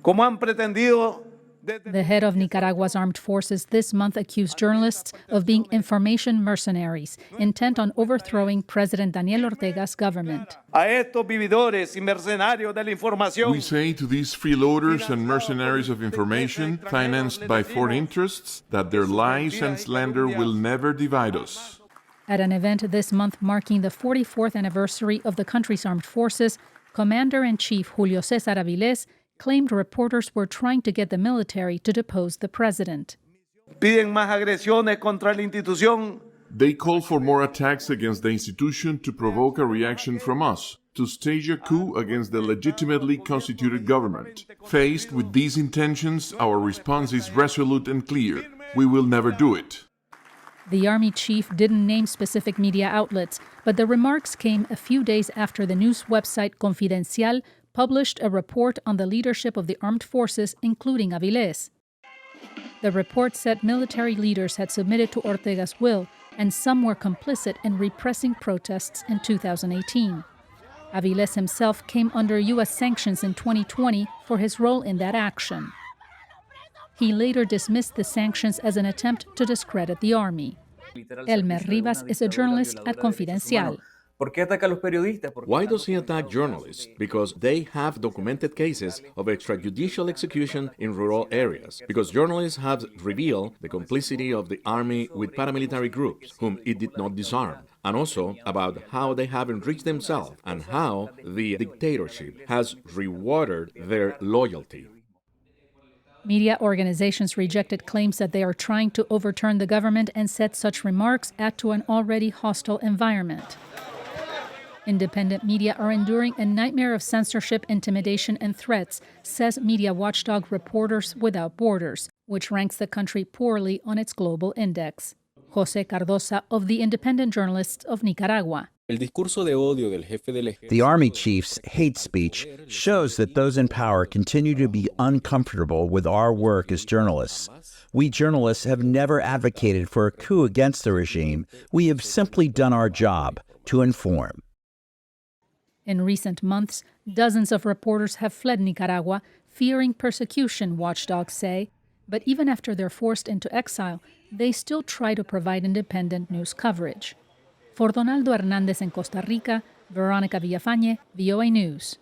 como han pretendido. The head of Nicaragua's armed forces this month accused journalists of being information mercenaries, intent on overthrowing President Daniel Ortega's government. A estos vividores y mercenarios de la información. We say to these freeloaders and mercenaries of information, financed by foreign interests, that their lies and slander will never divide us. At an event this month marking the 44th anniversary of the country's armed forces, Commander-in-Chief Julio César Avilés claimed reporters were trying to get the military to depose the president. Piden más agresiones contra la institución. They call for more attacks against the institution to provoke a reaction from us, to stage a coup against the legitimately constituted government. Faced with these intentions, our response is resolute and clear. We will never do it. The army chief didn't name specific media outlets, but the remarks came a few days after the news website Confidencial published a report on the leadership of the armed forces, including Avilés. The report said military leaders had submitted to Ortega's will, and some were complicit in repressing protests in 2018. Avilés himself came under U.S. sanctions in 2020 for his role in that action. He later dismissed the sanctions as an attempt to discredit the army. Elmer Rivas is a journalist at Confidencial. Why does he attack journalists? Because they have documented cases of extrajudicial execution in rural areas. Because journalists have revealed the complicity of the army with paramilitary groups, whom it did not disarm. And also about how they have enriched themselves and how the dictatorship has rewarded their loyalty. Media organizations rejected claims that they are trying to overturn the government and said such remarks add to an already hostile environment. Independent media are enduring a nightmare of censorship, intimidation, and threats, says media watchdog Reporters Without Borders, which ranks the country poorly on its global index. José Cardosa of the Independent Journalists of Nicaragua. The army chief's hate speech shows that those in power continue to be uncomfortable with our work as journalists. We journalists have never advocated for a coup against the regime. We have simply done our job, to inform. In recent months, dozens of reporters have fled Nicaragua, fearing persecution, watchdogs say. But even after they're forced into exile, they still try to provide independent news coverage. For Donaldo Hernández in Costa Rica, Veronica Villafañe, VOA News.